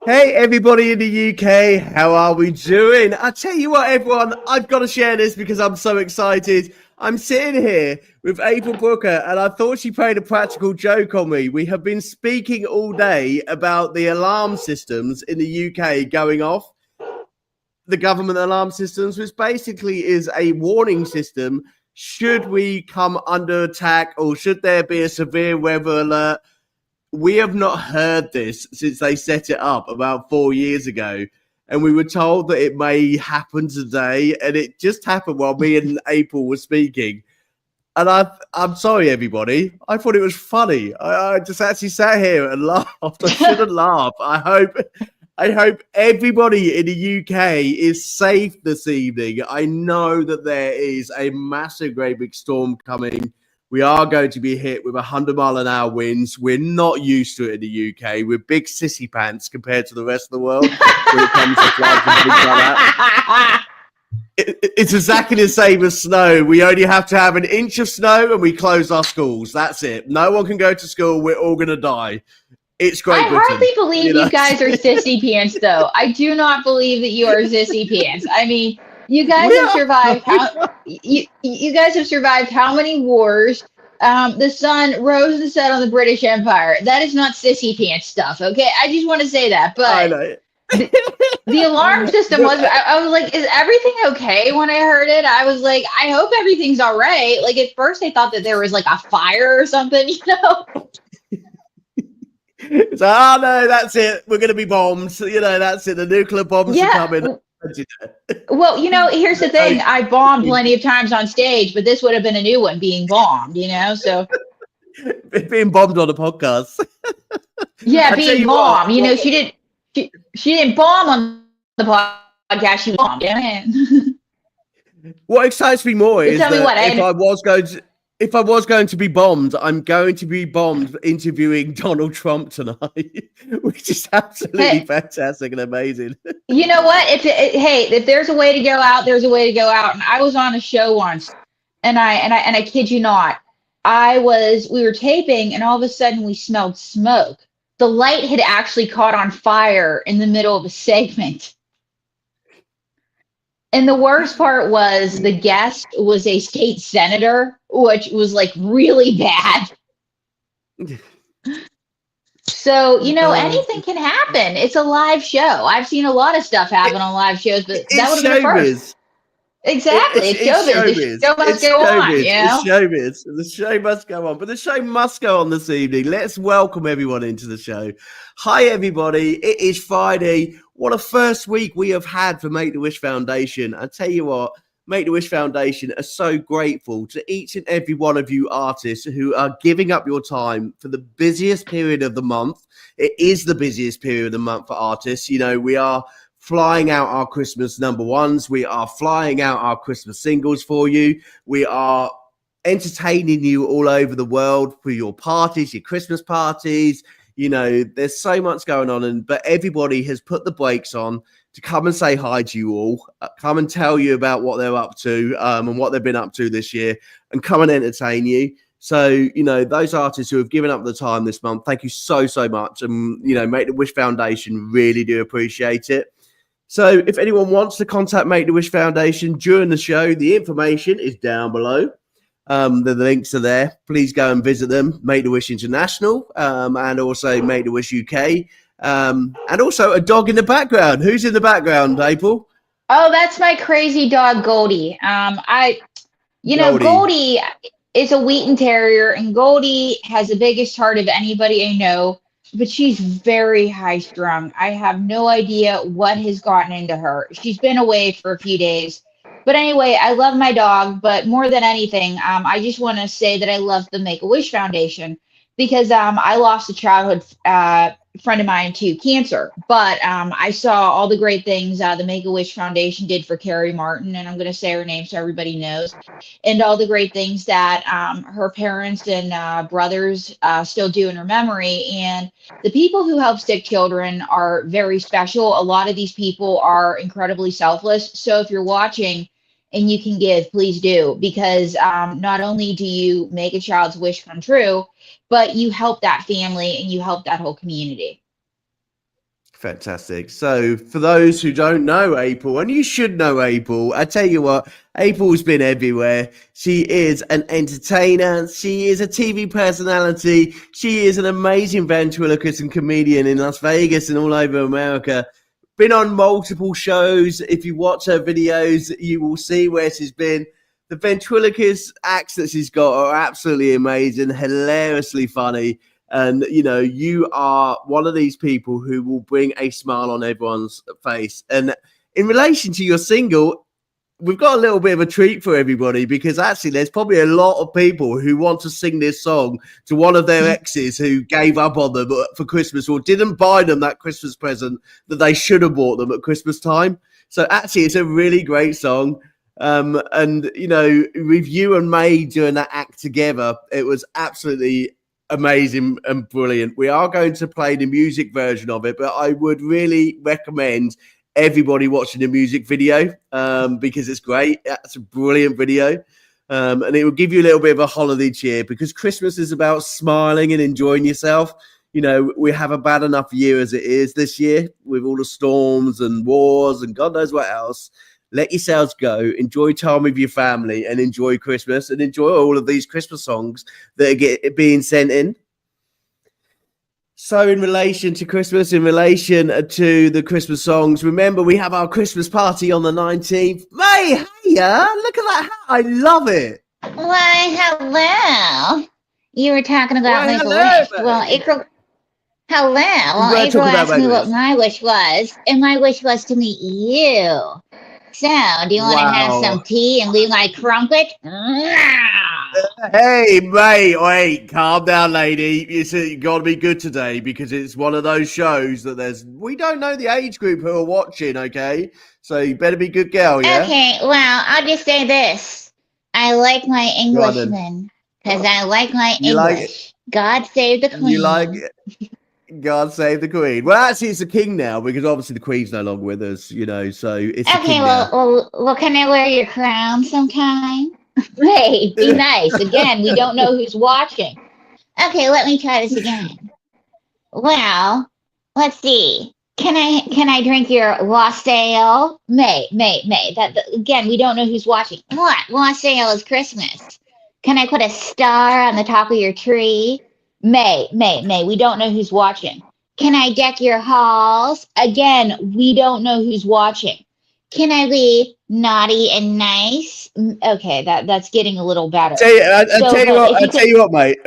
Hey, everybody in the UK, how are we doing? I tell you what, everyone, I've got to share this because I'm so excited. I'm sitting here with April Brooker, and I thought she played a practical joke on me. We have been speaking all day about the alarm systems in the UK going off, the government alarm systems, which basically is a warning system should we come under attack or should there be a severe weather alert. We have not heard this since they set it up about 4 years ago. And we were told that it may happen today. And it just happened while me and April were speaking. And I'm sorry, everybody. I thought it was funny. I just actually sat here and laughed. I shouldn't laugh. I hope everybody in the UK is safe this evening. I know that there is a massive, great big storm coming. We are going to be hit with 100-mile-an-hour winds. We're not used to it in the UK. We're big sissy pants compared to the rest of the world when it comes to floods and things like that. It's exactly the same as snow. We only have to have an inch of snow and we close our schools. That's it. No one can go to school. We're all going to die. It's Great Britain. I hardly believe you guys are sissy pants, though. I do not believe that you are sissy pants. I mean, you guys have survived. You guys have survived how many wars? The sun rose and set on the British Empire. That is not sissy pants stuff. Okay, I just want to say that. But I know. The alarm system was. I was like, is everything okay? When I heard it, I was like, I hope everything's all right. Like at first, I thought that there was like a fire or something. You know. It's oh no, that's it. We're going to be bombed. That's it. The nuclear bombs are coming. Well, here's the thing. I bombed plenty of times on stage, but this would have been a new one being bombed, so. Being bombed on a podcast. Yeah, being bombed. She didn't bomb on the podcast. She bombed. What excites me more is that if I was going to be bombed, I'm going to be bombed interviewing Donald Trump tonight, which is absolutely fantastic and amazing. You know what? If there's a way to go out, there's a way to go out. And I was on a show once, and I kid you not, we were taping, and all of a sudden we smelled smoke. The light had actually caught on fire in the middle of a segment. And the worst part was the guest was a state senator, which was like really bad. So, anything can happen. It's a live show. I've seen a lot of stuff happen on live shows, but that would have been first. Exactly. It's showbiz. The show must go on. It's showbiz. The show must go on. But the show must go on this evening. Let's welcome everyone into the show. Hi, everybody. It is Friday. What a first week we have had for Make-A-Wish Foundation. I tell you what, Make-A-Wish Foundation are so grateful to each and every one of you artists who are giving up your time for the busiest period of the month. It is the busiest period of the month for artists. We are flying out our Christmas number ones. We are flying out our Christmas singles for you. We are entertaining you all over the world for your parties, your Christmas parties. There's so much going on, but everybody has put the brakes on to come and say hi to you all, come and tell you about what they're up to and what they've been up to this year, and come and entertain you. So, those artists who have given up the time this month, thank you so, so much. And, Make-A-Wish Foundation really do appreciate it. So if anyone wants to contact Make-A-Wish Foundation during the show, the information is down below. The links are there. Please go and visit them. Make-A-Wish International and also Make-A-Wish UK. And also a dog in the background. Who's in the background, April? Oh, that's my crazy dog, Goldie. Goldie is a Wheaten Terrier, and Goldie has the biggest heart of anybody I know, but she's very high strung. I have no idea what has gotten into her. She's been away for a few days. But anyway, I love my dog, but more than anything, I just want to say that I love the Make-A-Wish Foundation because I lost a childhood friend of mine to cancer. But I saw all the great things the Make-A-Wish Foundation did for Carrie Martin, and I'm going to say her name so everybody knows, and all the great things that her parents and brothers still do in her memory. And the people who help sick children are very special. A lot of these people are incredibly selfless. So if you're watching and you can give, please do, because not only do you make a child's wish come true, but you help that family and you help that whole community. Fantastic. So, for those who don't know April, and you should know April, I tell you what, April's been everywhere. She is an entertainer. She is a TV personality. She is an amazing ventriloquist and comedian in Las Vegas and all over America. Been on multiple shows. If you watch her videos, you will see where she's been. The ventriloquist acts that she's got are absolutely amazing, hilariously funny. And, you know, you are one of these people who will bring a smile on everyone's face. And in relation to your single, we've got a little bit of a treat for everybody, because actually there's probably a lot of people who want to sing this song to one of their exes who gave up on them for Christmas or didn't buy them that Christmas present that they should have bought them at Christmas time. So actually it's a really great song. And, you know, with you and May doing that act together, it was absolutely amazing and brilliant. We are going to play the music version of it, but I would really recommend everybody watching the music video because it's great. It's a brilliant video. And it will give you a little bit of a holiday cheer, because Christmas is about smiling and enjoying yourself. You know, we have a bad enough year as it is this year with all the storms and wars and God knows what else. Let yourselves go, enjoy time with your family, and enjoy Christmas, and enjoy all of these Christmas songs that are being sent in. So in relation to Christmas, in relation to the Christmas songs, remember we have our Christmas party on the 19th. May, hiya, look at that hat. I love it. Why, hello. You were talking about my wish. Well, April... Hello. Well, April asked me what my wish was, and my wish was to meet you. So, do you want to have some tea and leave my crumpet? Hey, mate, wait, calm down, lady. You got to be good today, because it's one of those shows that we don't know the age group who are watching, okay? So you better be good girl, yeah? Okay, well, I'll just say this. I like my Englishmen, because I like my English. God save the Queen. You like it? God save the Queen. Well, actually, it's the King now, because obviously the Queen's no longer with us, you know, so it's the King now. Well, can I wear your crown sometime? Hey, be nice. Again, we don't know who's watching. Okay, let me try this again. Well, let's see. Can I drink your wassail? May. That again, we don't know who's watching. What? Wassail is Christmas. Can I put a star on the top of your tree? May. We don't know who's watching. Can I deck your halls? Again, we don't know who's watching. Can I be naughty and nice? Okay, that's getting a little better. I tell you what, mate.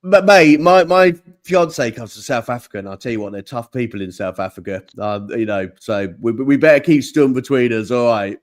But mate, my fiance comes to South Africa, and I'll tell you what, they're tough people in South Africa. You know, so we better keep storm between us. All right.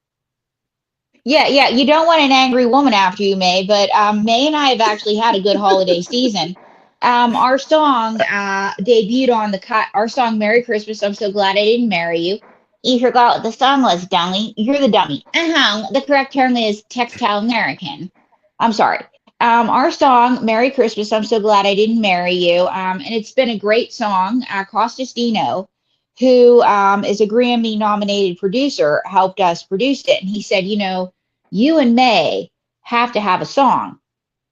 Yeah. You don't want an angry woman after you, May. But May and I have actually had a good holiday season. Our song debuted on our song "Merry Christmas." I'm so glad I didn't marry you. You forgot what the song was, dummy. You're the dummy. The correct term is textile American. I'm sorry. Our song "Merry Christmas." I'm so glad I didn't marry you. And it's been a great song. Costas Dino, who is a Grammy-nominated producer, helped us produce it. And he said, you know, you and May have to have a song.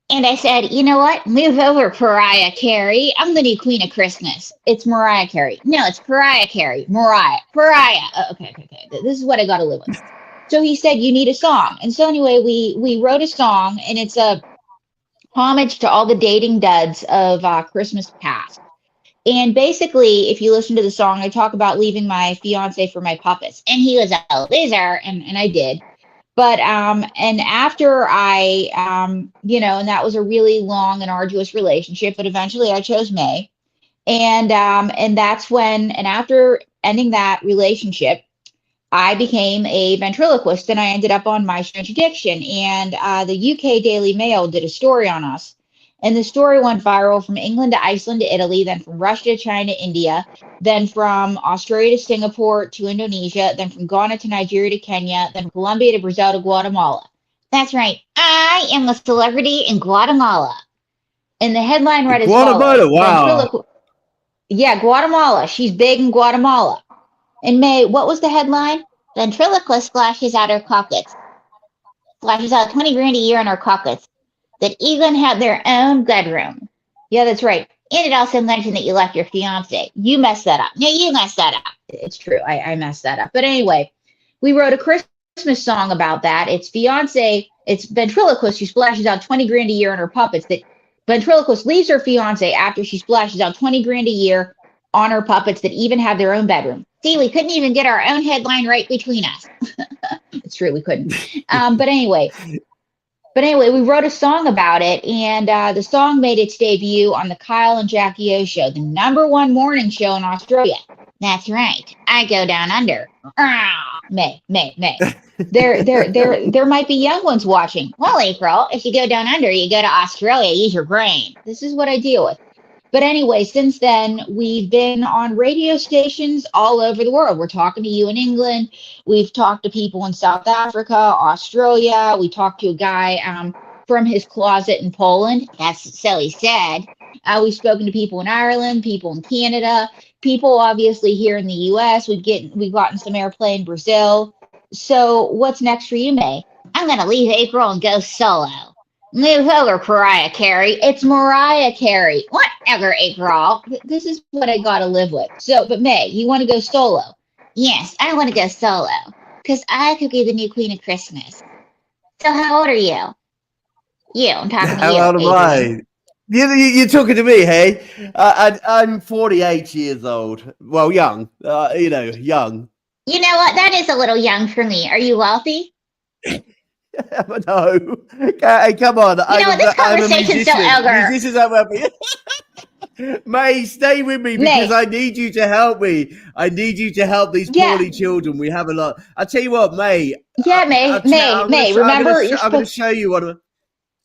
And I said, you know what? Move over, Mariah Carey. I'm the new queen of Christmas. It's Mariah Carey. No, it's Mariah Carey. Mariah. Okay. This is what I got to live with. So he said, you need a song. And so anyway, we wrote a song, and it's a homage to all the dating duds of Christmas past. And basically, if you listen to the song, I talk about leaving my fiance for my puppets. And he was a loser, and I did. But, and after I, you know, and that was a really long and arduous relationship, but eventually I chose May. And that's when, and after ending that relationship, I became a ventriloquist, and I ended up on My Strange Addiction. And the UK Daily Mail did a story on us. And the story went viral from England to Iceland to Italy, then from Russia to China, India, then from Australia to Singapore to Indonesia, then from Ghana to Nigeria to Kenya, then from Colombia to Brazil to Guatemala. That's right. I am a celebrity in Guatemala. And the headline read as follows. Wow. Yeah, Guatemala. She's big in Guatemala. In May, what was the headline? Ventriloquist flashes out her pockets. Flashes out 20 grand a year in her pockets. That even have their own bedroom. Yeah, that's right. And it also mentioned that you left your fiance. You messed that up. No, you messed that up. It's true. I messed that up. But anyway, we wrote a Christmas song about that. It's fiance, it's ventriloquist who splashes out 20 grand a year on her puppets. That ventriloquist leaves her fiance after she splashes out 20 grand a year on her puppets that even have their own bedroom. See, we couldn't even get our own headline right between us. It's true, we couldn't. But anyway, we wrote a song about it, and the song made its debut on the Kyle and Jackie O show, the #1 morning show in Australia. That's right. I go down under. May. There might be young ones watching. Well, April, if you go down under, you go to Australia, use your brain. This is what I deal with. But anyway, since then, we've been on radio stations all over the world. We're talking to you in England. We've talked to people in South Africa, Australia. We talked to a guy from his closet in Poland. That's so he said. We've spoken to people in Ireland, people in Canada, people obviously here in the U.S. We've gotten some airplay in Brazil. So what's next for you, May? I'm going to leave April and go solo. Move over, Mariah Carey. It's Mariah Carey. Whatever, April. This is what I got to live with. So, but May, you want to go solo? Yes, I want to go solo because I could be the new queen of Christmas. So how old are you? You, I'm talking to you. How old am I? You're talking to me, hey? I'm 48 years old. Well, young. Young. You know what? That is a little young for me. Are you wealthy? No. Hey, come on. You know what? This conversation's so elder. Musicians are wealthy. May, stay with me because I need you to help me. I need you to help these poorly children. We have a lot. I tell you what, May. Yeah, May. Remember, I'm going to show you one of.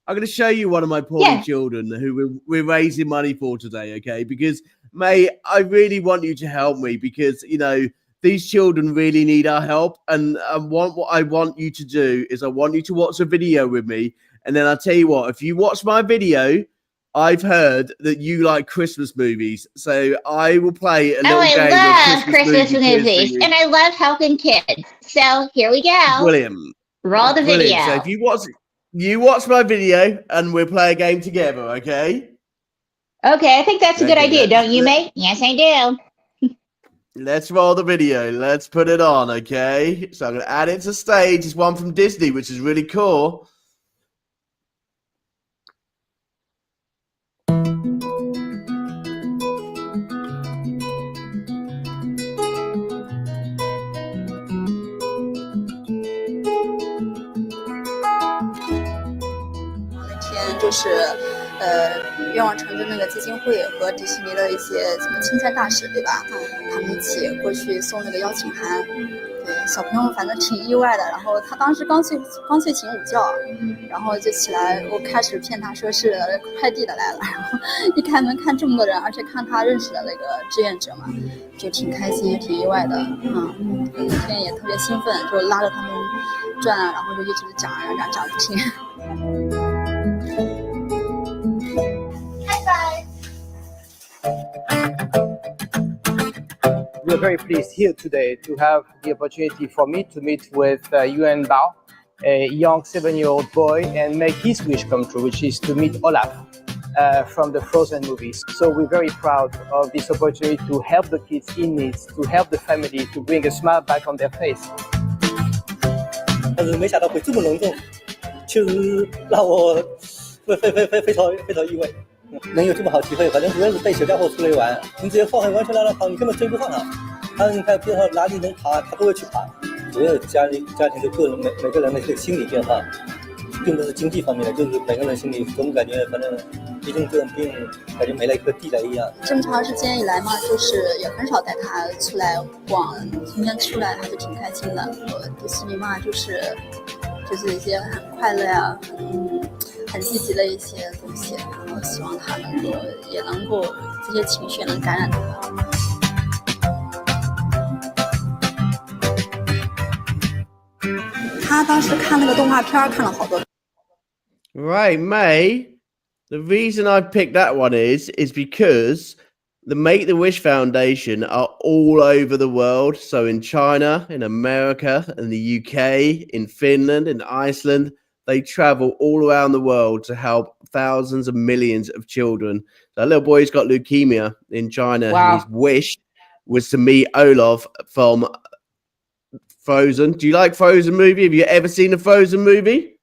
I'm going to show you one of my poorly children who we're raising money for today, okay? Because, May, I really want you to help me because, these children really need our help. And what I want you to do is I want you to watch a video with me. And then I'll tell you what, if you watch my video, I've heard that you like Christmas movies. So I will play a little game. I love Christmas movies. And I love helping kids. So here we go. Brilliant. Roll the video. So if you watch my video and we'll play a game together, okay? Okay, I think that's a good idea, don't you, May? Yes, I do. Let's roll the video. Let's put it on, okay? So I'm going to add it to stage. It's one from Disney, which is really cool. .愿望成真那个基金会和迪士尼的一些什么亲善大使，对吧？他们一起过去送那个邀请函。对，小朋友反正挺意外的。然后他当时刚睡醒午觉，然后就起来，我开始骗他说是快递的来了。然后一开门看这么多人，而且看他认识的那个志愿者嘛，就挺开心也挺意外的。那天也特别兴奋，就拉着他们转啊，然后就一直讲不停。We are very pleased here today to have the opportunity for me to meet with Yuan Bao, a young 7-year-old boy, and make his wish come true, which is to meet Olaf from the Frozen movies. So we're very proud of this opportunity to help the kids in need, to help the family, to bring a smile back on their face. 但是没想到会这么隆重，确实让我非常意外。能有这么好机会，反正主要是带小家伙出来玩，你直接放完全让他跑，你根本追不上他。你看边上哪里能爬，他都会去爬。主要家庭的个人每个人的这个心理变化，并不是经济方面的，就是每个人心里总感觉反正一种这种病，感觉没了一颗地雷一样。这么长时间以来嘛，就是也很少带他出来逛，今天出来还是挺开心的。迪士尼嘛，就是一些很快乐呀，很积极的一些东西，然后希望他也能够这些情绪能感染他。他当时看那个动画片看了好多。Right, May. The reason I picked that one is because the Make-A-Wish Foundation are all over the world. So in China, in America, in the UK, in Finland, in Iceland, they travel all around the world to help thousands of millions of children. That little boy's got leukemia in China. Wow. He's wished was to meet Olaf from Frozen. Do you like Frozen movie? Have you ever seen a Frozen movie?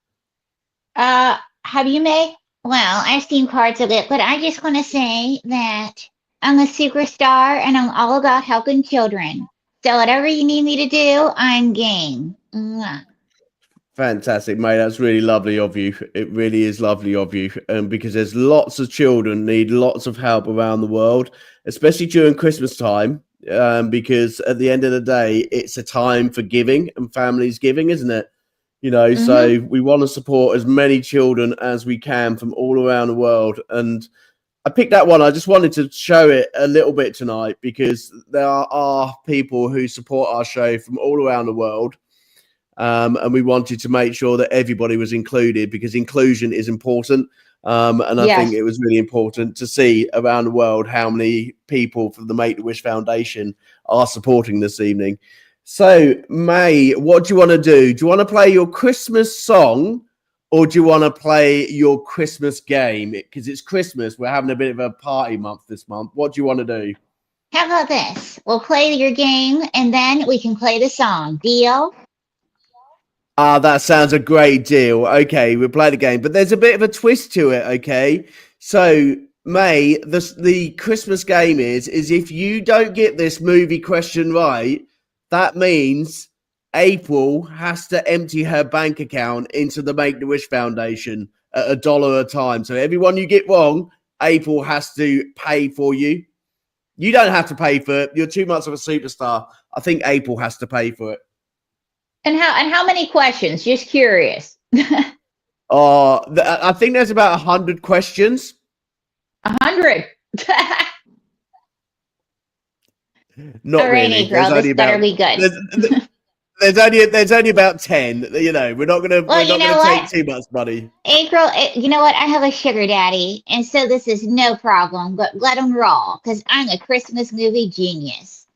Have you, May? Well, I've seen parts of it, but I just want to say that I'm a superstar and I'm all about helping children. So whatever you need me to do, I'm game. Mwah. Fantastic, mate. That's really lovely of you. It really is lovely of you. Because there's lots of children need lots of help around the world, especially during Christmas time. Because at the end of the day, it's a time for giving and families giving, isn't it? You know, so we want to support as many children as we can from all around the world. And I picked that one. I just wanted to show it a little bit tonight because there are people who support our show from all around the world. And we wanted to make sure that everybody was included because inclusion is important. And I think it was really important to see around the world how many people from the Make-A-Wish Foundation are supporting this evening. So, May, what do you want to do? Do you want to play your Christmas song or do you want to play your Christmas game? Because it's Christmas. We're having a bit of a party month this month. What do you want to do? How about this? We'll play your game and then we can play the song. Deal? That sounds a great deal. Okay, we'll play the game. But there's a bit of a twist to it, okay? So, May, the Christmas game is if you don't get this movie question right, that means April has to empty her bank account into the Make-A-Wish Foundation at $1 a time. So everyone you get wrong, April has to pay for you. You don't have to pay for it. You're too much of a superstar. I think April has to pay for it. And how many questions? Just curious. I think there's about 100 questions. 100. Not all right, really. April, this better be good. There's only about 10. You know, we're not gonna take too much money. April, you know what? I have a sugar daddy, and so this is no problem. But let him roll, because I'm a Christmas movie genius.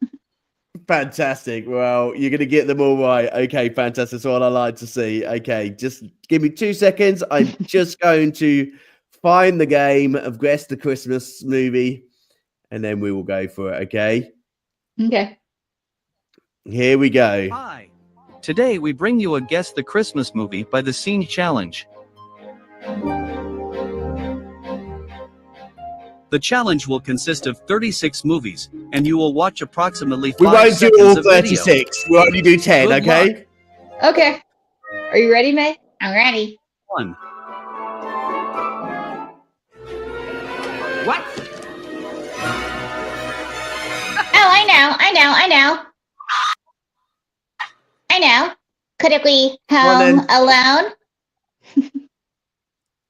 Fantastic. Well, you're gonna get them all right. Okay, fantastic. That's what I like to see. Okay, just give me 2 seconds. I'm just going to find the game of Guess the Christmas Movie, and then we will go for it. Okay. Okay. Here we go. Hi. Today we bring you a Guess the Christmas Movie by the Scene Challenge. The challenge will consist of 36 movies, and you will watch approximately 5 We won't do seconds all of video. 36. We'll only do 10, Good okay? luck. Okay. Are you ready, May? I'm ready. 1. What? Oh, I know. Could it be Home Alone?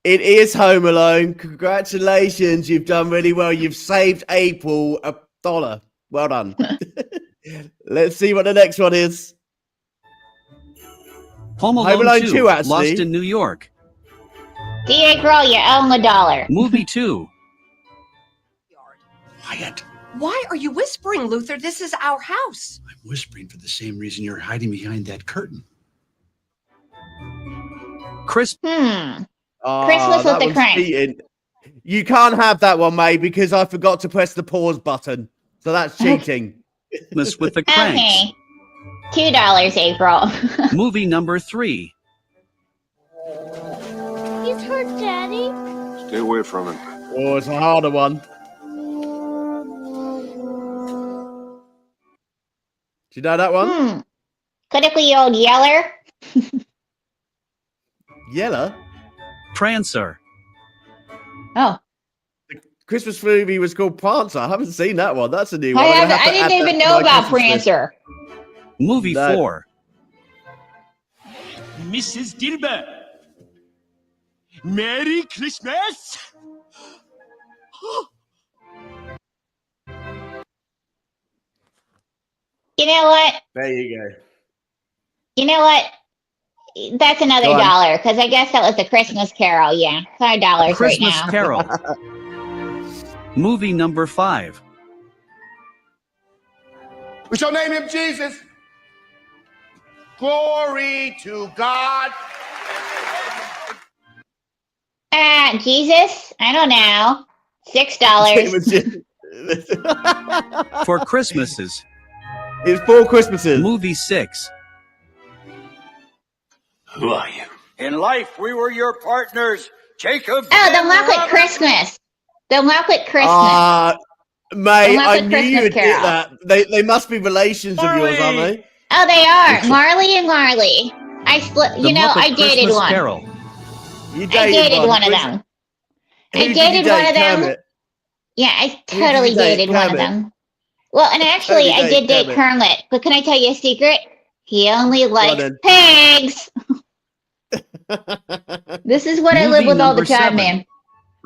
It is Home Alone. Congratulations. You've done really well. You've saved April $1. Well done. Let's see what the next one is. Home Alone 2, actually. Lost in New York. See, April, you owe him $1. Movie 2. Quiet. Why are you whispering, Luther? This is our house. I'm whispering for the same reason you're hiding behind that curtain. Christmas Christmas with the crank. cheating. You can't have that one, May, because I forgot to press the pause button. So that's cheating. with the Cranks. Okay. $2, April. Movie number 3. He's hurt, Daddy. Stay away from him. Oh, it's a harder one. Do you know that one? Could it be Old Yeller? Yeller? Prancer. Oh. The Christmas movie was called Prancer. I haven't seen that one. That's a new one. I didn't even know about Prancer. Movie 4. Mrs. Dilber. Merry Christmas. You know what? There you go. You know what? That's another $1 because I guess that was the Christmas Carol. Yeah, $5 Christmas right now. Carol. Movie number 5. We shall name him Jesus. Glory to God. Jesus? I don't know. $6. For Christmases. It's 4 Christmases. Movie 6. Who are you? In life, we were your partners, Jacob. Oh, the Muppet Christmas. The Muppet Christmas. Mate, I Muppet knew you would Christmas get that. They must be relations of yours, aren't they? Oh, they are. Marley and Marley. I split. The You know, Muppet I dated Christmas one. Carol. You I dated one of Which- them. who I did you dated date, one of them. Kermit? Yeah, I Who did you totally date, dated one of Kermit? them. Well, and actually, I did date Kermit. But can I tell you a secret? He only likes then. pigs. This is what I live Movie with all the number time, 7. man.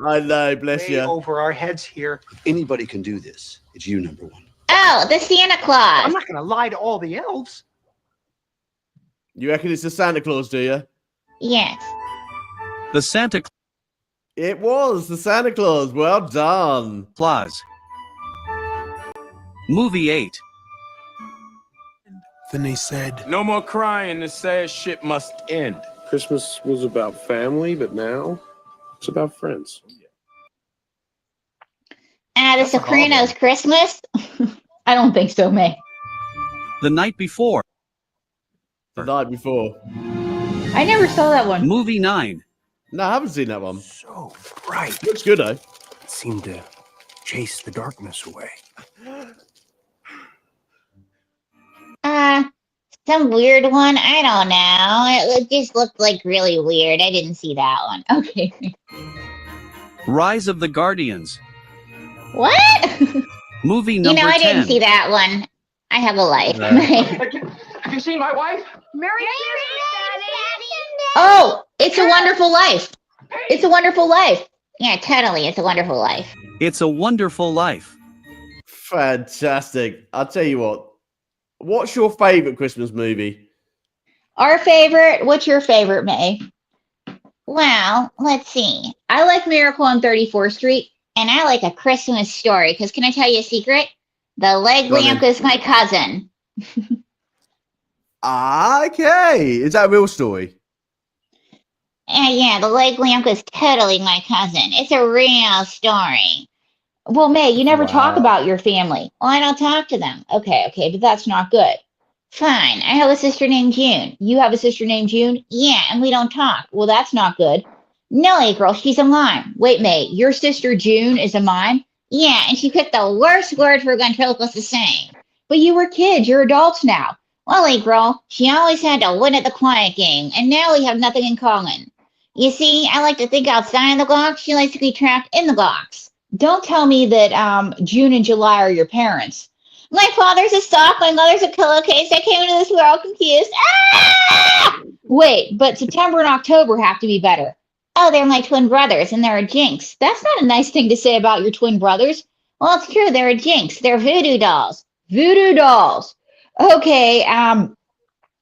I know, bless Way you. over our heads here. If anybody can do this, it's you, number one. Oh, the Santa Claus. I'm not going to lie to all the elves. You reckon it's the Santa Claus, do you? Yes. The Santa It was the Santa Claus. Well done. Claus. Movie 8. Then they said, No more crying, the sad shit must end. Christmas was about family, but now it's about friends. The Sopranos Christmas? I don't think so, May. The Night Before. The night before. I never saw that one. Movie 9. No, I haven't seen that one. so bright. Looks good, though. It seemed to chase the darkness away. Some weird one. I don't know. It just looked like really weird. I didn't see that one. Okay. Rise of the Guardians. What? Movie You number know, I 10. didn't see that one. I have a life. Have you seen my wife? Merry Oh, It's a Wonderful Life. It's a Wonderful Life. Yeah, totally. It's a Wonderful Life. It's a Wonderful Life. Fantastic. I'll tell you what. What's your favorite Christmas movie? Our favorite. What's your favorite, May? Well, let's see. I like Miracle on 34th Street, and I like A Christmas Story. Because can I tell you a secret? The leg Go on lamp then. is my cousin. Okay. Is that a real story? Yeah, the leg lamp is totally my cousin. It's a real story. Well, May, you never talk Wow. about your family. Well, I don't talk to them. Okay, but that's not good. Fine. I have a sister named June. You have a sister named June? Yeah, and we don't talk. Well, that's not good. No, April, she's a mime. Wait, May, your sister June is a mime? Yeah, and she picked the worst word for ventriloquist to say. But you were kids. You're adults now. Well, April, she always had to win at the quiet game, and now we have nothing in common. You see, I like to think outside the box. She likes to be trapped in the box. Don't tell me that June and July are your parents. My father's a sock, my mother's a pillowcase. I came into this world confused. Ah! Wait, but September and October have to be better. Oh, they're my twin brothers, and they're a jinx. That's not a nice thing to say about your twin brothers. Well, it's true. They're a jinx. They're voodoo dolls. Voodoo dolls. Okay,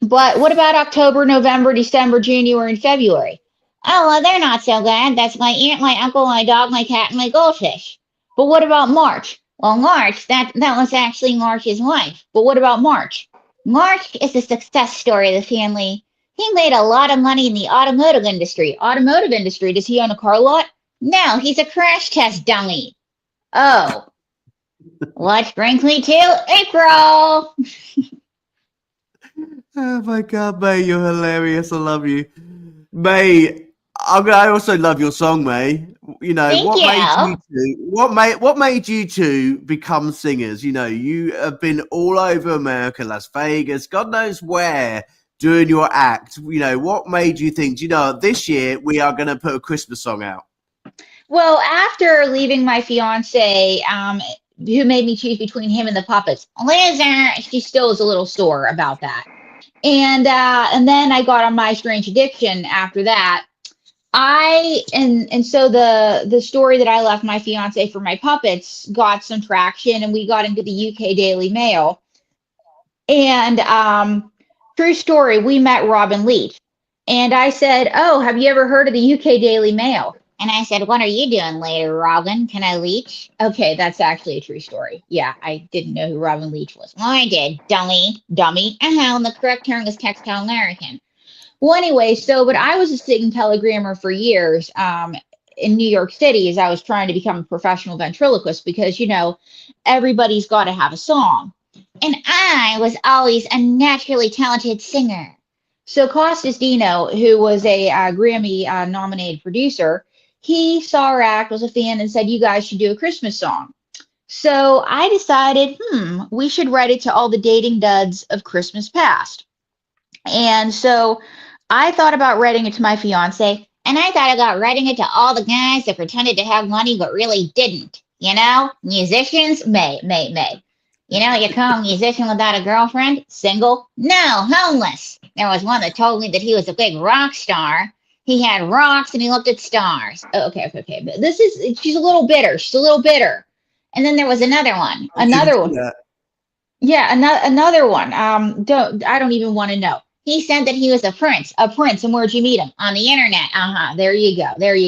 but what about October, November, December, January, and February? Oh, well, they're not so bad. That's my aunt, my uncle, my dog, my cat, and my goldfish. But what about March? Well, March, that was actually March's wife. But what about March? March is the success story of the family. He made a lot of money in the automotive industry. Automotive industry? Does he own a car lot? No, he's a crash test dummy. Oh. Which brings me to April. Oh my God, May, you're hilarious. I love you. May, I also love your song, May. You know, Thank what made you two become singers? You know, you have been all over America, Las Vegas, God knows where, doing your act. You know, what made you think, you know, this year we are going to put a Christmas song out? Well, after leaving my fiance, who made me choose between him and the puppets, Liza, she still is a little sore about that. And then I got on My Strange Addiction after that. So the story that I left my fiance for my puppets got some traction, and we got into the UK Daily Mail. And true story, we met Robin Leach. And I said, oh, have you ever heard of the UK Daily Mail? And I said, what are you doing later, Robin? Can I leech? Okay, that's actually a true story. Yeah, I didn't know who Robin Leach was. Well, I did. Dummy. And the correct term is textile American. Well, anyway, but I was a sitting telegrammer for years. in New York City as I was trying to become a professional ventriloquist because, you know, everybody's got to have a song. And I was always a naturally talented singer. So Costas Dino, who was a Grammy nominated producer, he saw our act, was a fan, and said, you guys should do a Christmas song. So I decided, we should write it to all the dating duds of Christmas past. And so I thought about writing it to my fiance, and I thought about writing it to all the guys that pretended to have money but really didn't. You know, musicians, may. You know, you call a musician without a girlfriend? Single? No, homeless. There was one that told me that he was a big rock star. He had rocks and he looked at stars. Oh, okay. But she's a little bitter. And then there was another one. Another one. I don't even want to know. He said that he was a prince. And where'd you meet him? On the internet. There you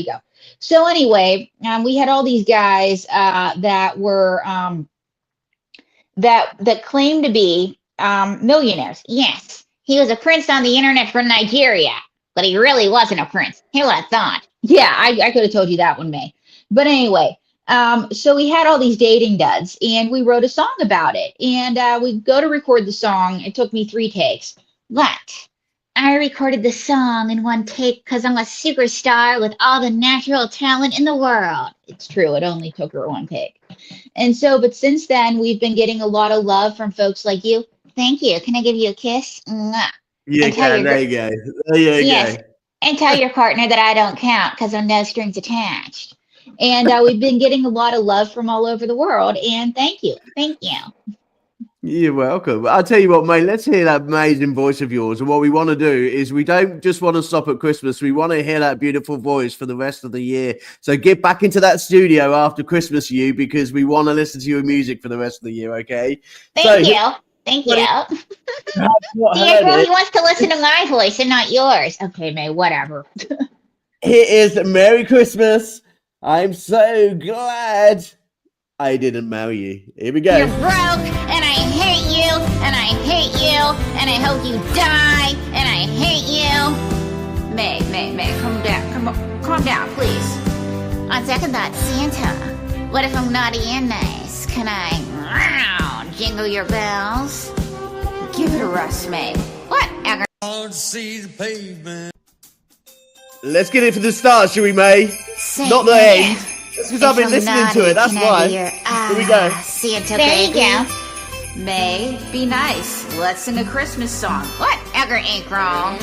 go. So anyway, we had all these guys that were that claimed to be millionaires. Yes, he was a prince on the internet from Nigeria, but he really wasn't a prince. Who would have thought? Yeah, I could have told you that one, May. But anyway, so we had all these dating duds, and we wrote a song about it. And we go to record the song. It took me 3 takes. But I recorded the song in 1 take because I'm a superstar with all the natural talent in the world. It's true. It only took her 1 take. And so, but since then, we've been getting a lot of love from folks like you. Thank you. Can I give you a kiss? Mwah. Yeah, there you go. Yes. And tell your partner that I don't count because I'm no strings attached. And we've been getting a lot of love from all over the world. And thank you. You're welcome. I'll tell you what, mate, let's hear that amazing voice of yours. And what we want to do is we don't just want to stop at Christmas. We want to hear that beautiful voice for the rest of the year. So get back into that studio after Christmas, you, because we want to listen to your music for the rest of the year, okay? Thank you. Dear girl, he wants to listen to my voice and not yours. Okay, May, whatever. Here is Merry Christmas. I'm so glad I didn't marry you. Here we go. You're broke, and I hate you, and I hate you, and I hope you die, and I hate you. May, calm down, please. On second thought, Santa, what if I'm naughty and nice? Can I jingle your bells? Give it a rest, May. What? Let's get it from the start, shall we, May? Not the end. That's because I've been listening to it, that's why. Here we go. Santa, there you go. May, be nice. Let's sing a Christmas song. Whatever ain't wrong.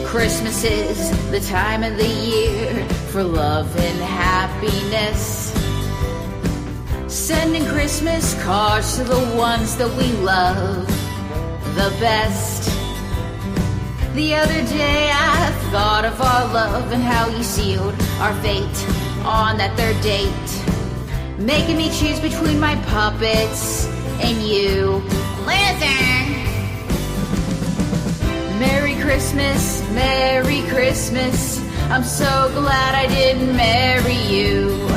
Christmas is the time of the year for love and happiness. Sending Christmas cards to the ones that we love the best. The other day I thought of our love and how you sealed our fate on that 3rd date, making me choose between my puppets and you. Listen! Merry Christmas, Merry Christmas. I'm so glad I didn't marry you.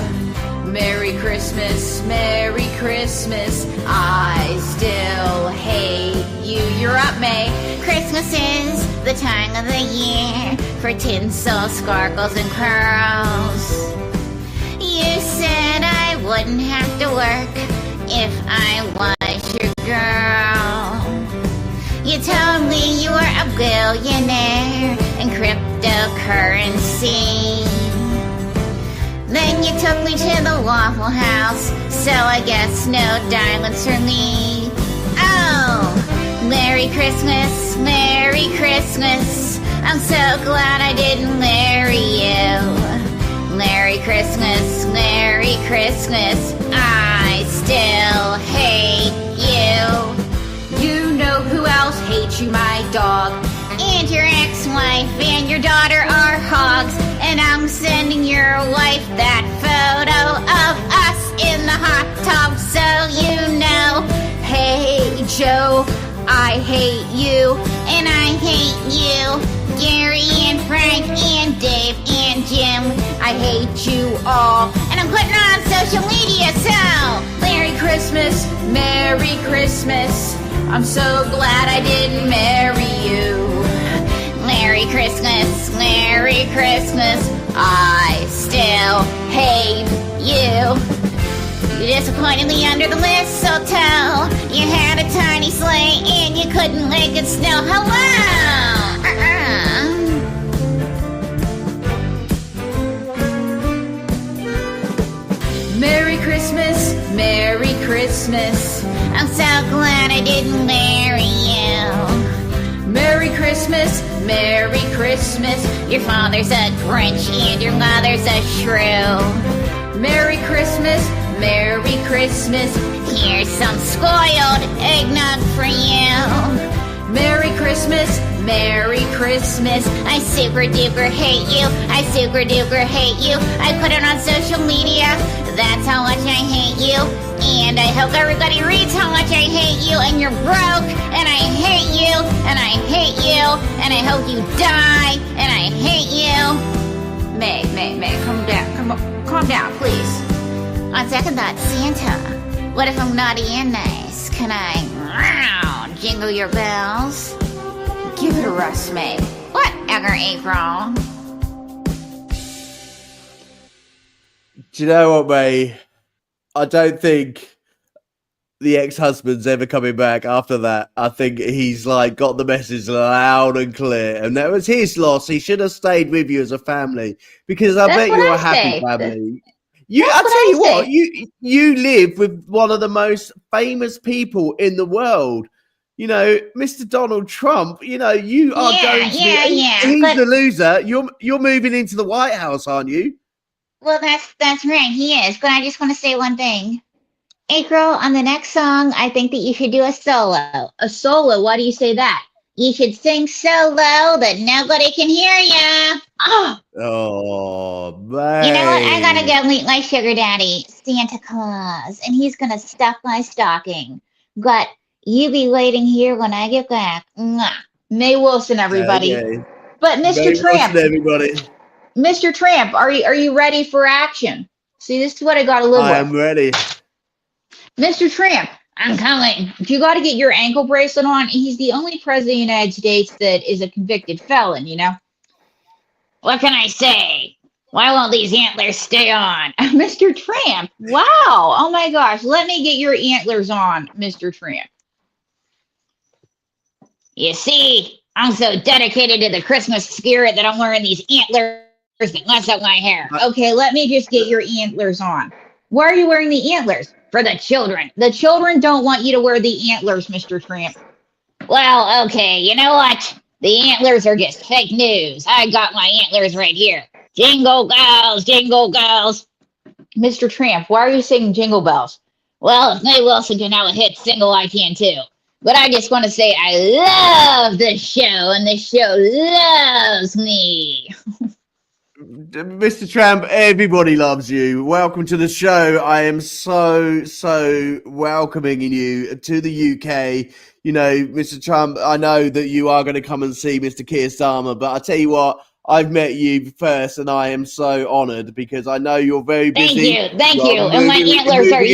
Merry Christmas, Merry Christmas. I still hate you. You're up, May. Christmas is the time of the year for tinsel, sparkles, and curls. You said I wouldn't have to work if I was your girl. You told me you were a billionaire in cryptocurrency. Then you took me to the Waffle House, so I guess no diamonds for me. Oh, Merry Christmas, Merry Christmas. I'm so glad I didn't marry you. Merry Christmas, Merry Christmas. I still hate you. You know who else hates you, my dog. And your ex-wife and your daughter are hogs. And I'm sending your wife that photo of us in the hot tub so you know. Hey, Joe, I hate you. And I hate you. Gary and Frank and Dave and Jim. I hate you all, and I'm putting it on social media, so Merry Christmas, Merry Christmas. I'm so glad I didn't marry you. Merry Christmas, Merry Christmas. I still hate you. You disappointed me under the mistletoe. You had a tiny sleigh and you couldn't make it snow. Hello! Merry Christmas, Merry Christmas. I'm so glad I didn't marry you. Merry Christmas, Merry Christmas. Your father's a Grinch and your mother's a shrew. Merry Christmas, Merry Christmas. Here's some spoiled eggnog for you. Merry Christmas, Merry Christmas. I super duper hate you. I super duper hate you. I put it on social media. That's how much I hate you. And I hope everybody reads how much I hate you. And you're broke. And I hate you. And I hate you. And I hope you die. And I hate you. May, calm down. Calm down, please. On second thought, Santa, what if I'm naughty and nice? Can I jingle your bells? Give it a rest, May. Whatever, April. Do you know what, May? I don't think the ex-husband's ever coming back after that. I think he's like got the message loud and clear, and that was his loss. He should have stayed with you as a family, because I bet you're a happy family. I'll tell you what, you live with one of the most famous people in the world. You know, Mr. Donald Trump. You know, you are going to be. He's the loser. You're moving into the White House, aren't you? Well, that's right. He is. But I just want to say one thing. April, on the next song, I think that you should do a solo. A solo? Why do you say that? You should sing so low that nobody can hear you. Oh, man. You know what? I gotta go meet my sugar daddy, Santa Claus, and he's gonna stuff my stocking. But you be waiting here when I get back. Mwah. May Wilson, everybody. Okay. But Mr. May Tramp, Wilson, everybody. Mr. Tramp, are you ready for action? See, this is what I gotta live with. I am ready. Mr. Tramp, I'm coming. You got to get your ankle bracelet on. He's the only president of the United States that is a convicted felon, you know? What can I say? Why won't these antlers stay on? Mr. Tramp, wow. Oh my gosh. Let me get your antlers on, Mr. Tramp. You see, I'm so dedicated to the Christmas spirit that I'm wearing these antlers that mess up my hair. Okay, let me just get your antlers on. Why are you wearing the antlers? For the children. The children don't want you to wear the antlers, Mr. Tramp. Well, okay, you know what? The antlers are just fake news. I got my antlers right here. Jingle bells, jingle bells. Mr. Tramp, why are you singing jingle bells? Well, if May Wilson can have a hit single, I can too. But I just want to say I love this show, and this show loves me. Mr. Tramp, everybody loves you. Welcome to the show. I am so welcoming you to the UK. You know, Mr. Trump, I know that you are going to come and see Mr. Keir Starmer, but I tell you what, I've met you first, and I am so honoured because I know you're very busy. Thank you. And my antlers are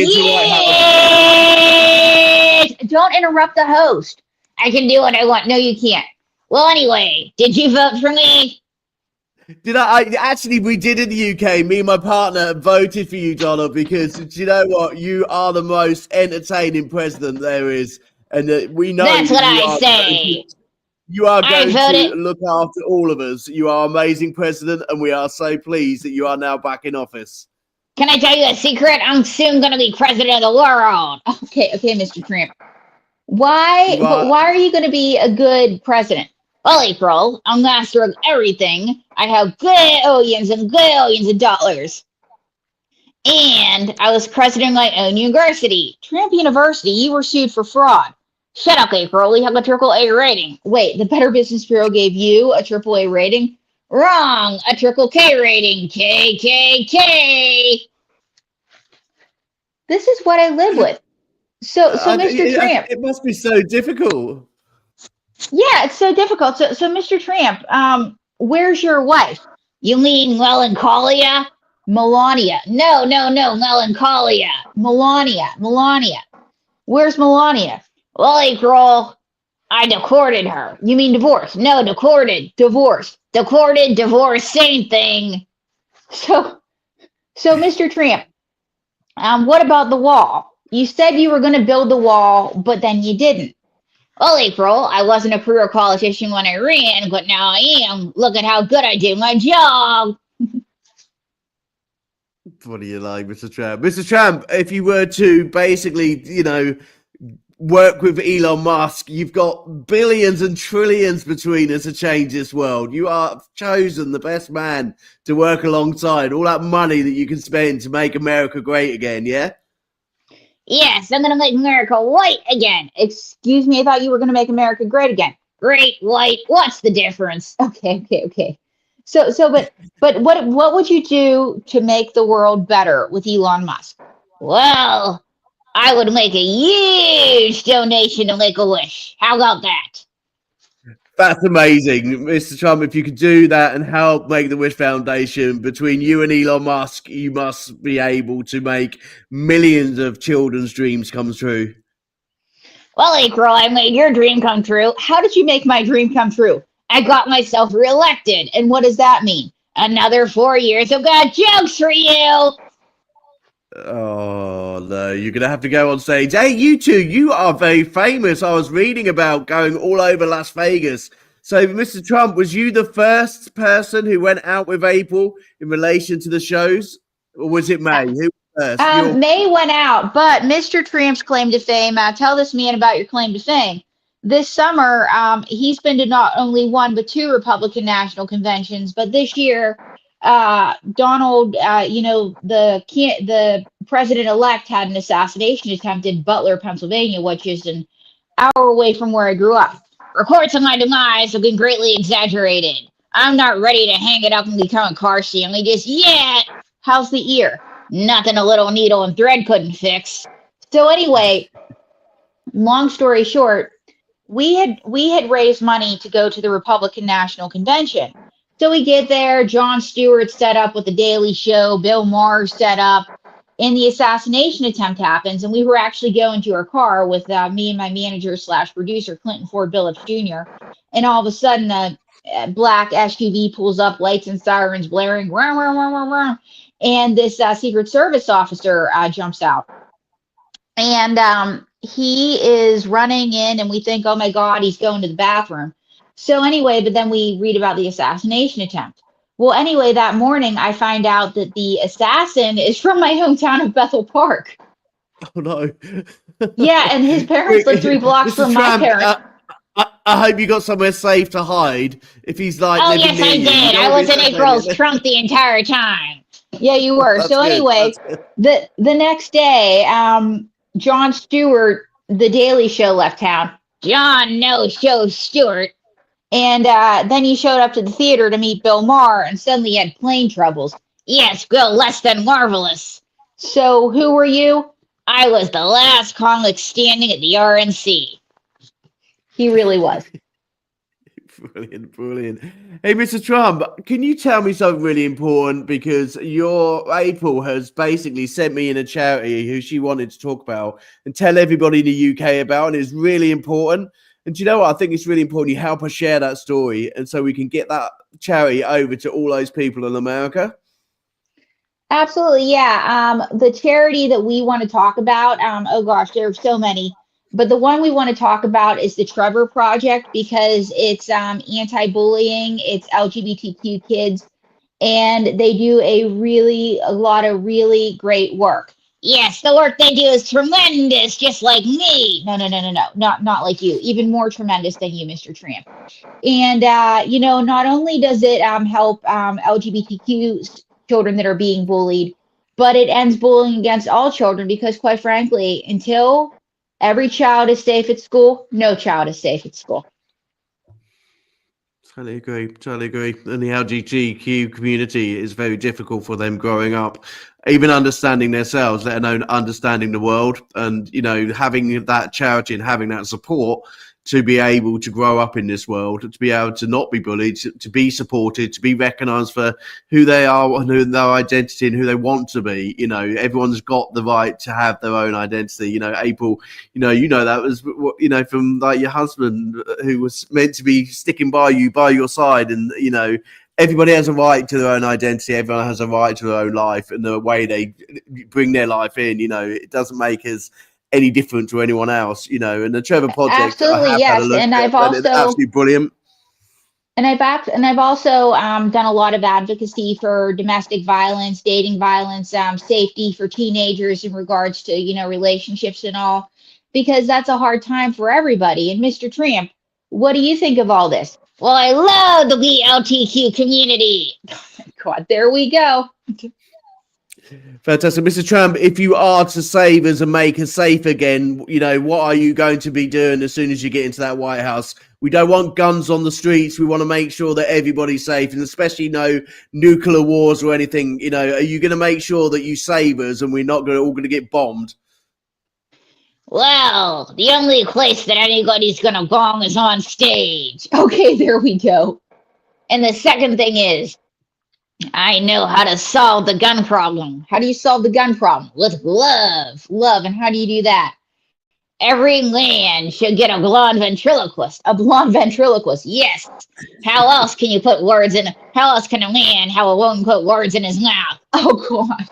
Don't interrupt the host. I can do what I want. No, you can't. Well, anyway, did you vote for me? Did actually, we did in the UK. Me and my partner voted for you, Donald, because do you know what? You are the most entertaining president there is. And we know that's what I say. You are going to look after all of us. You are amazing president, and we are so pleased that you are now back in office. Can I tell you a secret? I'm soon going to be president of the world. Okay, Mr. Tramp. Why are you going to be a good president? Well, April, I'm master of everything. I have billions and billions of dollars. And I was president of my own university. Trump University, you were sued for fraud. Shut up, April. We have a AAA rating. Wait, the Better Business Bureau gave you a AAA rating? Wrong. A triple K rating. KKK. This is what I live with. So Mr. Tramp. It must be so difficult. Yeah, it's so difficult. So Mr. Tramp, where's your wife? You mean Melancholia? Melania. No, Melancholia. Melania. Where's Melania? Well, April, I decourted her. You mean divorce? No, decourted. Divorce. Decourted, divorce, same thing. So Mr. Tramp, what about the wall? You said you were going to build the wall, but then you didn't. Well, April, I wasn't a career politician when I ran, but now I am. Look at how good I did my job. What do you like, Mr. Tramp? Mr. Tramp, if you were to basically, work with Elon Musk, you've got billions and trillions between us to change this world. You are chosen the best man to work alongside. All that money that you can spend to make America great again, yeah? Yes, I'm going to make America white again. Excuse me, I thought you were going to make America great again. Great, white, what's the difference? Okay. So, but what would you do to make the world better with Elon Musk? Well, I would make a huge donation to Make-A-Wish. How about that? That's amazing, Mr. Trump. If you could do that and help make the Wish Foundation, between you and Elon Musk, you must be able to make millions of children's dreams come true. Well, April, I made your dream come true. How did you make my dream come true? I got myself reelected. And what does that mean? Another 4 years of got jokes for you. Oh, no, you're going to have to go on stage. Hey, you two, you are very famous. I was reading about going all over Las Vegas. So, Mr. Trump, was you the first person who went out with April in relation to the shows? Or was it May? Who was first? May went out, but Mr. Tramp's claim to fame, tell this man about your claim to fame. This summer, he's been to not only one, but two Republican national conventions. But this year, Donald, the president-elect had an assassination attempt in Butler, Pennsylvania, which is an hour away from where I grew up. Reports of my demise have been greatly exaggerated. I'm not ready to hang it up and become a car Stanley just yet. How's the ear? Nothing a little needle and thread couldn't fix. So anyway, long story short, we had raised money to go to the Republican National Convention. So we get there, Jon Stewart set up with The Daily Show, Bill Maher set up, and the assassination attempt happens. And we were actually going to our car with me and my manager / producer, Clinton Ford Billups Jr. And all of a sudden, a black SUV pulls up, lights and sirens blaring, rah, rah, rah, rah, rah, and this Secret Service officer jumps out. And he is running in, and we think, oh my God, he's going to the bathroom. So anyway, but then we read about the assassination attempt. Well, anyway, that morning I find out that the assassin is from my hometown of Bethel Park. Oh no. Yeah, and his parents live 3 blocks from my parents. I hope you got somewhere safe to hide. If he's like, oh yes, I did. I was in April's trunk the entire time. Yeah, you were. So anyway, the next day, Jon Stewart, The Daily Show, left town. John No Show Stewart. And then he showed up to the theater to meet Bill Maher and suddenly had plane troubles. Yes, Bill, less than marvelous. So who were you? I was the last comic standing at the RNC. He really was. Brilliant. Hey, Mr. Trump, can you tell me something really important? Because your April has basically sent me in a charity who she wanted to talk about and tell everybody in the UK about, and it's really important. And do you know what? I think it's really important you help us share that story, and so we can get that charity over to all those people in America. Absolutely, yeah. The charity that we want to talk about, oh gosh, there are so many. But the one we want to talk about is the Trevor Project, because it's anti-bullying, it's LGBTQ kids, and they do a lot of really great work. Yes, the work they do is tremendous, just like me. No, not like you. Even more tremendous than you, Mr. Tramp. And, not only does it help LGBTQ children that are being bullied, but it ends bullying against all children, because quite frankly, until every child is safe at school, no child is safe at school. Totally agree. And the LGBTQ community is very difficult for them growing up even understanding themselves, let alone understanding the world. And, you know, having that charity and having that support to be able to grow up in this world, to be able to not be bullied, to be supported, to be recognised for who they are and who their identity and who they want to be. You know, everyone's got the right to have their own identity. You know, April, you know that was, you know, from like your husband who was meant to be sticking by your side. And, you know, everybody has a right to their own identity. Everyone has a right to their own life, and the way they bring their life in, you know, it doesn't make us any different to anyone else, you know. And the Trevor Project, absolutely, yes. And I've also absolutely brilliant. And I've also done a lot of advocacy for domestic violence, dating violence, safety for teenagers in regards to, you know, relationships and all, because that's a hard time for everybody. And Mr. Tramp, what do you think of all this? Well, I love the LGBTQ community. God, there we go. Fantastic. Mr. Trump, if you are to save us and make us safe again, you know, what are you going to be doing as soon as you get into that White House? We don't want guns on the streets. We want to make sure that everybody's safe, and especially no nuclear wars or anything. You know, are you going to make sure that you save us and we're not all going to get bombed? Well, the only place that anybody's gonna gong is on stage. Okay, there we go. And the second thing is, I know how to solve the gun problem. How do you solve the gun problem? With love. Love. And how do you do that? Every man should get a blonde ventriloquist. A blonde ventriloquist. Yes. How else can you put words in? How else can a man have a woman put words in his mouth? Oh, God.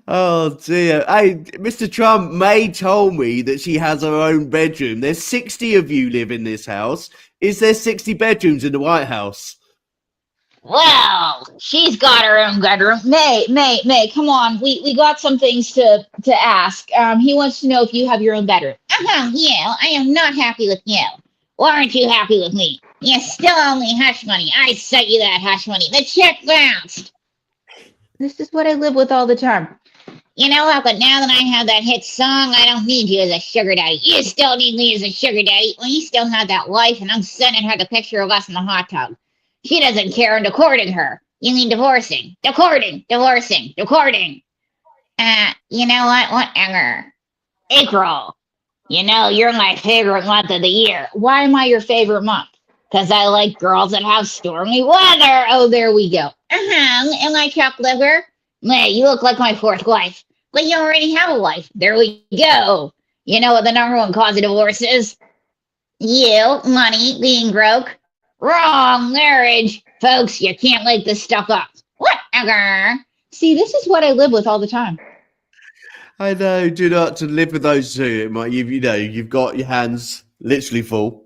Oh dear. Hey, Mr. Trump, May told me that she has her own bedroom. There's 60 of you live in this house. Is there 60 bedrooms in the White House? Well, she's got her own bedroom. May, come on. We got some things to ask. He wants to know if you have your own bedroom. Yeah, I am not happy with you. Why aren't you happy with me? You still owe me hush money. I sent you that hush money. The check bounced. This is what I live with all the time. You know what? But now that I have that hit song, I don't need you as a sugar daddy. You still need me as a sugar daddy. Well, you still have that wife, and I'm sending her the picture of us in the hot tub. She doesn't care, and decording her. You mean divorcing. Divorcing. You know what? Whatever. April. You know, you're my favorite month of the year. Why am I your favorite month? Because I like girls that have stormy weather. Oh, there we go. And I chopped liver. May, you look like my fourth wife. But you already have a wife. There we go. You know what the number one cause of divorce is? You, money, being broke. Wrong, marriage. Folks, you can't make this stuff up. Whatever. See, this is what I live with all the time. I know. Do not to live with those two. You know, you've got your hands literally full.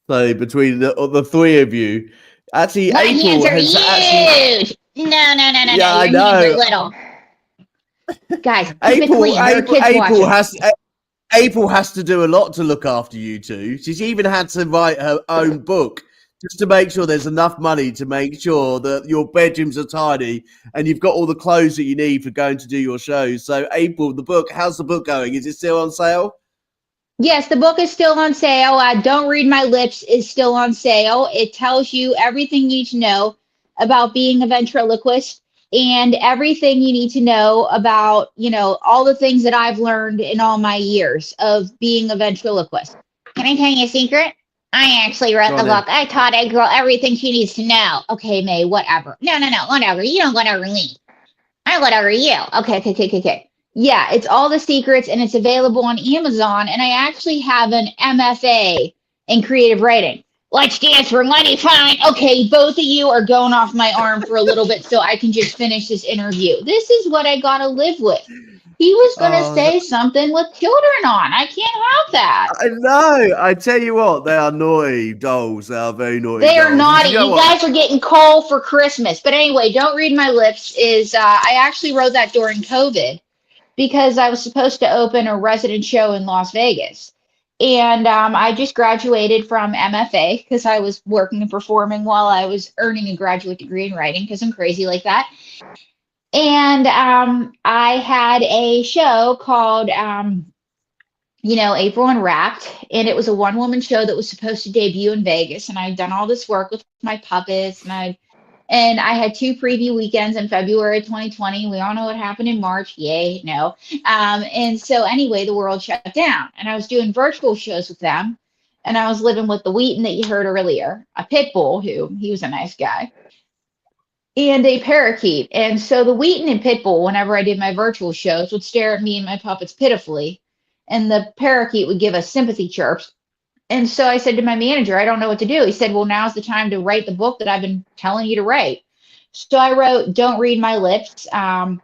So between the three of you, actually, my April hands are has huge. actually. No. Yeah, Your I know. hands are little. Guys, keep it clean. There are kids watching. April has to do a lot to look after you two. She's even had to write her own book just to make sure there's enough money to make sure that your bedrooms are tidy and you've got all the clothes that you need for going to do your shows. So, April, the book, how's the book going? Is it still on sale? Yes, the book is still on sale. Don't Read My Lips is still on sale. It tells you everything you need to know about being a ventriloquist and everything you need to know about, you know, all the things that I've learned in all my years of being a ventriloquist. Can I tell you a secret? I actually wrote the book. I taught a girl everything she needs to know. Okay, May, whatever. No, whatever. You don't whatever me. I whatever you. Okay. Yeah, it's all the secrets and it's available on Amazon. And I actually have an MFA in creative writing. Let's dance for money, fine. Okay, both of you are going off my arm for a little bit so I can just finish this interview. This is what I got to live with. He was going to say something with children on. I can't have that. I know. I tell you what, they are naughty dolls. They are very naughty. They are naughty. You guys are getting coal for Christmas. But anyway, Don't Read My Lips is, I actually wrote that during COVID because I was supposed to open a resident show in Las Vegas. And I just graduated from MFA because I was working and performing while I was earning a graduate degree in writing because I'm crazy like that. And I had a show called, April Unwrapped. And it was a one-woman show that was supposed to debut in Vegas. And I'd done all this work with my puppets and I'd And I had 2 preview weekends in February 2020. We all know what happened in March. Yay, no. And so anyway, the world shut down. And I was doing virtual shows with them. And I was living with the Wheaton that you heard earlier, a pit bull he was a nice guy, and a parakeet. And so the Wheaton and pit bull, whenever I did my virtual shows, would stare at me and my puppets pitifully. And the parakeet would give us sympathy chirps. And so I said to my manager, I don't know what to do. He said, well, now's the time to write the book that I've been telling you to write. So I wrote Don't Read My Lips. And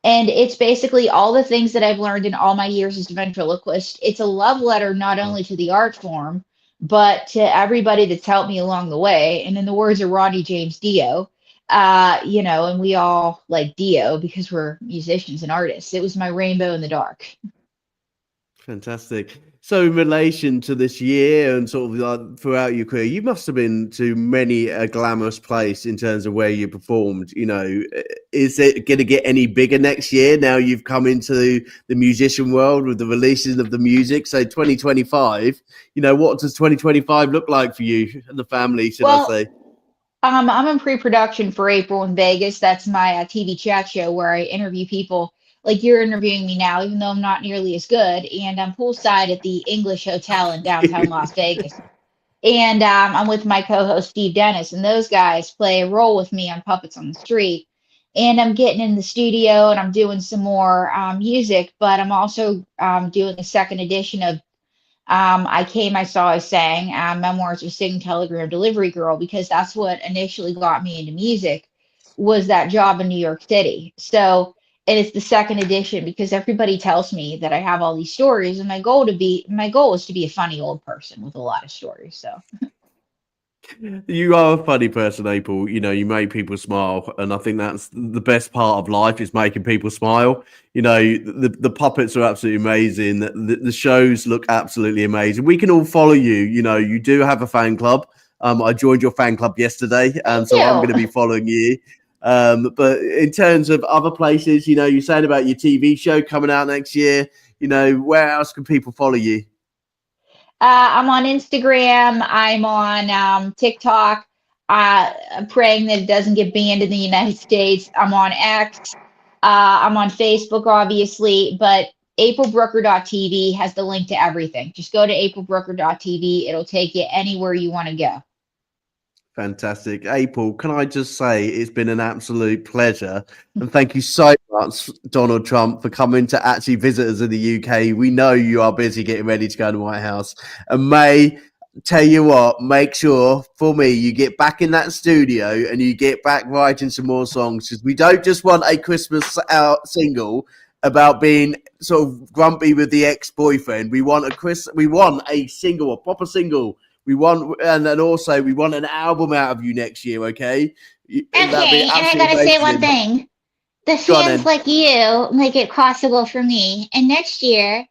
it's basically all the things that I've learned in all my years as a ventriloquist. It's a love letter not only to the art form, but to everybody that's helped me along the way. And in the words of Ronnie James Dio, and we all like Dio because we're musicians and artists. It was my rainbow in the dark. Fantastic. So in relation to this year and sort of like throughout your career, you must have been to many a glamorous place in terms of where you performed. Is it going to get any bigger next year? Now you've come into the musician world with the releases of the music. So 2025, what does 2025 look like for you and the family, I say? I'm in pre-production for April in Vegas. That's my TV chat show where I interview people like you're interviewing me now, even though I'm not nearly as good. And I'm poolside at the English Hotel in downtown Las Vegas. And I'm with my co-host, Steve Dennis, and those guys play a role with me on Puppets on the Street. And I'm getting in the studio and I'm doing some more music, but I'm also doing a second edition of I Came, I Saw, I Sang, Memoirs of a Singing Telegram Delivery Girl, because that's what initially got me into music, was that job in New York City. So, and it's the second edition because everybody tells me that I have all these stories, and my goal is to be a funny old person with a lot of stories. So you are a funny person, April. You make people smile, and I think that's the best part of life, is making people smile. The puppets are absolutely amazing. The shows look absolutely amazing. We can all follow you. You do have a fan club. I joined your fan club yesterday, so I'm going to be following you. But in terms of other places, you're saying about your TV show coming out next year. Where else can people follow you? I'm on Instagram. I'm on TikTok. I'm praying that it doesn't get banned in the United States. I'm on X. I'm on Facebook, obviously. But aprilbrooker.tv has the link to everything. Just go to aprilbrooker.tv. It'll take you anywhere you want to go. Fantastic. April, can I just say it's been an absolute pleasure. And thank you so much, Donald Trump, for coming to actually visit us in the UK. We know you are busy getting ready to go to the White House. And May, tell you what, make sure for me you get back in that studio and you get back writing some more songs, because we don't just want a Christmas single about being sort of grumpy with the ex-boyfriend. We want a single, a proper single. We want an album out of you next year, okay? Okay, and I gotta say one thing. The fans like you make it possible for me. And next year,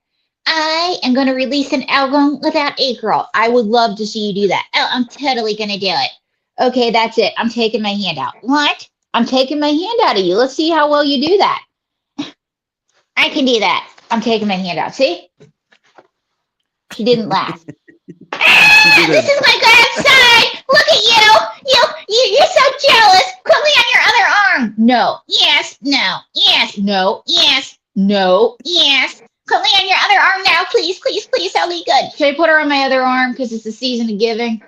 I am going to release an album without April. I would love to see you do that. Oh, I'm totally going to do it. Okay, that's it. I'm taking my hand out. What? I'm taking my hand out of you. Let's see how well you do that. I can do that. I'm taking my hand out. See? She didn't laugh. This is my grandson. Look at you. You're so jealous. Put me on your other arm. No. Yes. No. Yes. No. Yes. No. Yes. Put me on your other arm now, please. Please, please. That'll be good. Should I put her on my other arm because it's the season of giving?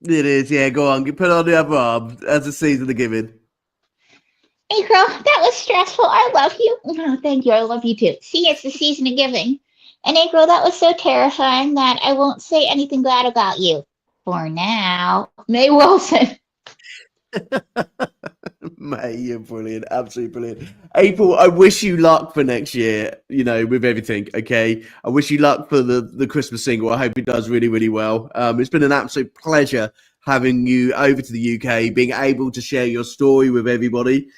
It is. Yeah, go on. Put it on the other arm as the season of giving. April, that was stressful. I love you. Oh, thank you. I love you too. See, it's the season of giving. And April, that was so terrifying that I won't say anything bad about you for now. May Wilson. May, you're brilliant. Absolutely brilliant. April, I wish you luck for next year, with everything, okay? I wish you luck for the Christmas single. I hope it does really, really well. It's been an absolute pleasure having you over to the UK, being able to share your story with everybody,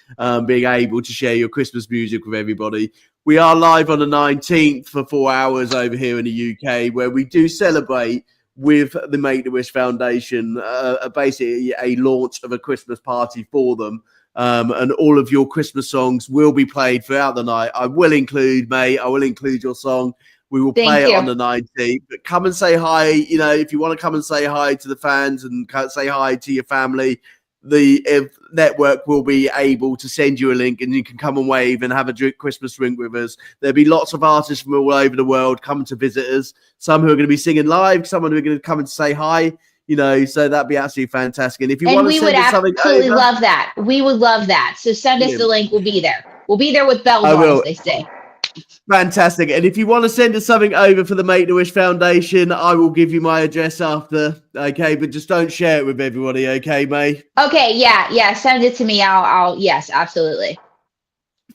being able to share your Christmas music with everybody. We are live on the 19th for 4 hours over here in the UK, where we do celebrate with the Make-A-Wish Foundation, basically a launch of a Christmas party for them. And all of your Christmas songs will be played throughout the night. I will include, May, your song. We will play it on the 19th. But come and say hi. If you want to come and say hi to the fans and say hi to your family, the network will be able to send you a link and you can come and wave and have a Christmas drink with us. There'll be lots of artists from all over the world coming to visit us. Some who are going to be singing live, some who are going to come and say hi, you know, so that'd be absolutely fantastic. And if you want to send us something absolutely over, love that. We would love that. So send us the link. We'll be there. We'll be there with bells on, as they say. Fantastic. And if you want to send us something over for the Make-A-Wish Foundation, I will give you my address after. Okay, but just don't share it with everybody. Okay, May? Okay, yeah. Send it to me. I'll yes, absolutely.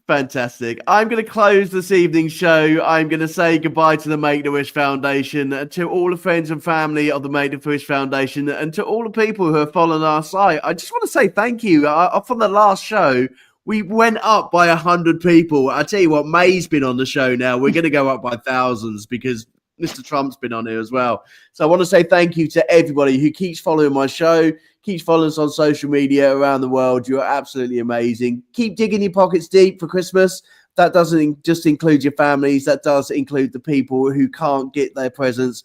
Fantastic. I'm going to close this evening's show. I'm going to say goodbye to the Make-A-Wish Foundation, to all the friends and family of the Make-A-Wish Foundation, and to all the people who have followed our site. I just want to say thank you. From the last show, we went up by 100 people. I tell you what, May's been on the show now. We're going to go up by thousands because Mr. Trump's been on here as well. So I want to say thank you to everybody who keeps following my show, keeps following us on social media around the world. You're absolutely amazing. Keep digging your pockets deep for Christmas. That doesn't just include your families. That does include the people who can't get their presents,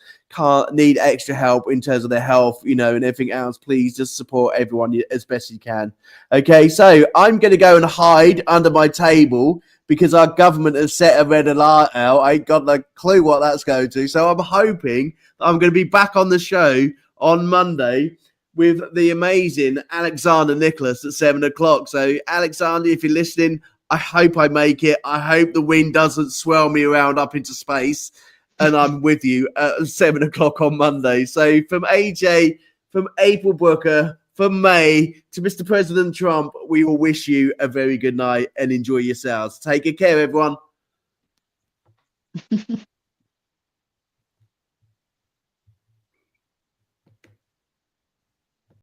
need extra help in terms of their health, you know, and everything else. Please just support everyone as best you can. Okay, so I'm going to go and hide under my table because our government has set a red alert out. I ain't got no clue what that's going to. So I'm hoping that I'm going to be back on the show on Monday with the amazing Alexander Nicholas at 7 o'clock. So Alexander, if you're listening, I hope I make it. I hope the wind doesn't swirl me around up into space. And I'm with you at 7 o'clock on Monday. So from AJ, from April Brucker, from May to Mr. President Trump, we will wish you a very good night and enjoy yourselves. Take good care, everyone.